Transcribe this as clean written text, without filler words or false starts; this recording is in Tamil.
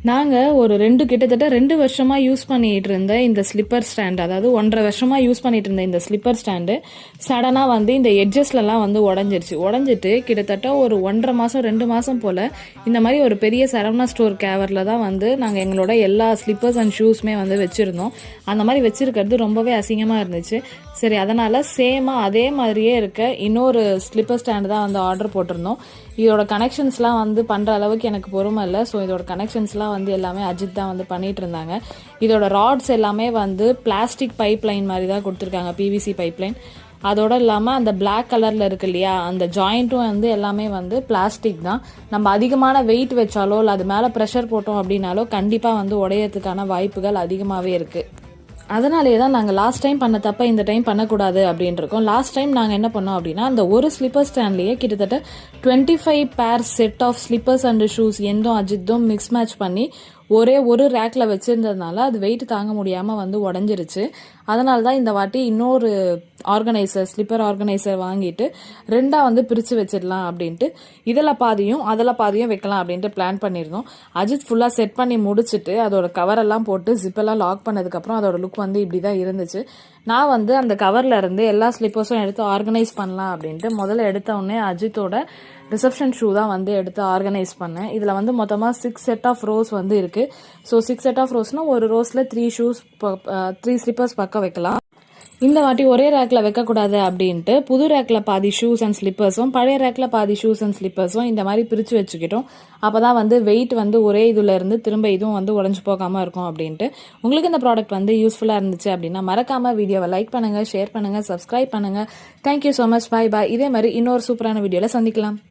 நாங்கள் ஒரு கிட்டத்தட்ட 2 வருஷமாக யூஸ் பண்ணிகிட்டு இருந்த இந்த ஸ்லிப்பர் ஸ்டாண்ட், அதாவது 1.5 வருஷமாக யூஸ் பண்ணிட்டு இருந்த இந்த ஸ்லிப்பர் ஸ்டாண்டு சடனாக வந்து இந்த எட்ஜஸ்லலாம் வந்து உடஞ்சிட்டு கிட்டத்தட்ட ஒரு 1.5 மாதம் 2 மாதம் போல் இந்த மாதிரி ஒரு பெரிய சரவணா ஸ்டோர் கேவரில் தான் வந்து நாங்கள் எங்களோட எல்லா ஸ்லிப்பர்ஸ் அண்ட் ஷூஸுமே வந்து வச்சுருந்தோம். அந்த மாதிரி வச்சுருக்கிறது ரொம்பவே அசிங்கமாக இருந்துச்சு. சரி, அதனால் சேமாக அதே மாதிரியே இருக்க இன்னொரு ஸ்லிப்பர் ஸ்டாண்டு தான் வந்து ஆர்டர் போட்டிருந்தோம். இதோட கனெக்ஷன்ஸ்லாம் வந்து பண்ணுற அளவுக்கு எனக்கு பொறுமை இல்லை. ஸோ இதோட கனெக்ஷன்ஸ்லாம் வந்து எல்லாமே அஜித் தான் வந்து பண்ணிட்டு இருந்தாங்க. இதோட ராட்ஸ் எல்லாமே வந்து பிளாஸ்டிக் பைப் லைன் மாதிரி தான் கொடுத்துருக்காங்க, பிவிசி பைப் லைன். அதோட இல்லாமல் அந்த பிளாக் கலரில் இருக்கு இல்லையா, அந்த ஜாயிண்ட்டும் வந்து எல்லாமே வந்து பிளாஸ்டிக் தான். நம்ம அதிகமான வெயிட் வச்சாலோ இல்லை அது மேலே ப்ரெஷர் போட்டோம் அப்படின்னாலோ கண்டிப்பாக வந்து உடையறதுக்கான வாய்ப்புகள் அதிகமாகவே இருக்குது. அதனாலேயே தான் நாங்கள் லாஸ்ட் டைம் பண்ண தப்ப இந்த டைம் பண்ணக்கூடாது அப்படின்னு இருக்கோம். லாஸ்ட் டைம் நாங்கள் என்ன பண்ணோம் அப்படின்னா, அந்த ஒரு ஸ்லிப்பர் ஸ்டாண்ட்லேயே கிட்டத்தட்ட 25 பேர் set of slippers and shoes எந்தும் அஜித்தும் மிக்ஸ் மேட்ச் பண்ணி ஒரே ஒரு ரேக்கில் வச்சுருந்ததுனால அது வெயிட் தாங்க முடியாமல் வந்து உடஞ்சிருச்சு. அதனால தான் இந்த வாட்டி இன்னொரு ஆர்கனைசர், ஸ்லிப்பர் ஆர்கனைசர் வாங்கிட்டு 2ஆக வந்து பிரித்து வச்சிடலாம் அப்படின்ட்டு இதில் பாதியும் அதில் பாதியும் வைக்கலாம் அப்படின்ட்டு பிளான் பண்ணியிருந்தோம். அஜித் ஃபுல்லாக செட் பண்ணி முடிச்சுட்டு அதோட கவரெல்லாம் போட்டு ஜிப்பெல்லாம் லாக் பண்ணதுக்கப்புறம் அதோட லுக் வந்து இப்படி தான் இருந்துச்சு. நான் வந்து அந்த கவரில் இருந்து எல்லா ஸ்லிப்பர்ஸும் எடுத்து ஆர்கனைஸ் பண்ணலாம் அப்படின்ட்டு முதல்ல எடுத்த உடனே அஜித்தோட ரிசப்ஷன் ஷூ தான் வந்து எடுத்து ஆர்கனைஸ் பண்ணேன். இதில் வந்து மொத்தமாக 6 செட் ஆஃப் ரோஸ் வந்து இருக்குது. ஸோ 6 செட் ஆஃப் ரோஸ்னால் ஒரு ரோஸில் 3 ஸ்லிப்பர்ஸ் பக்கம் வைக்கலாம். இந்த வாட்டி ஒரே ரேக்கில் வைக்கக்கூடாது அப்படின்ட்டு புது ரேக்கில் பாதி ஷூஸ் அண்ட் ஸ்லிப்பர்ஸும் பழைய ரேக்கில் பாதி ஷூஸ் அண்ட் ஸ்லிப்பர்ஸும் இந்த மாதிரி பிரித்து வச்சுக்கிட்டோம். அப்போ தான் வந்து வெயிட் வந்து ஒரே இதில் இருந்து திரும்ப இதுவும் வந்து உடஞ்சி போகாமல் இருக்கும் அப்படின்ட்டு. உங்களுக்கு இந்த ப்ராடக்ட் வந்து யூஸ்ஃபுல்லாக இருந்துச்சு அப்படின்னா மறக்காமல் வீடியோவை லைக் பண்ணுங்கள், ஷேர் பண்ணுங்கள், சப்ஸ்கிரைப் பண்ணுங்கள். Thank you so much. Bye bye. இதே மாதிரி இன்னொரு சூப்பரான வீடியோவில் சந்திக்கலாம்.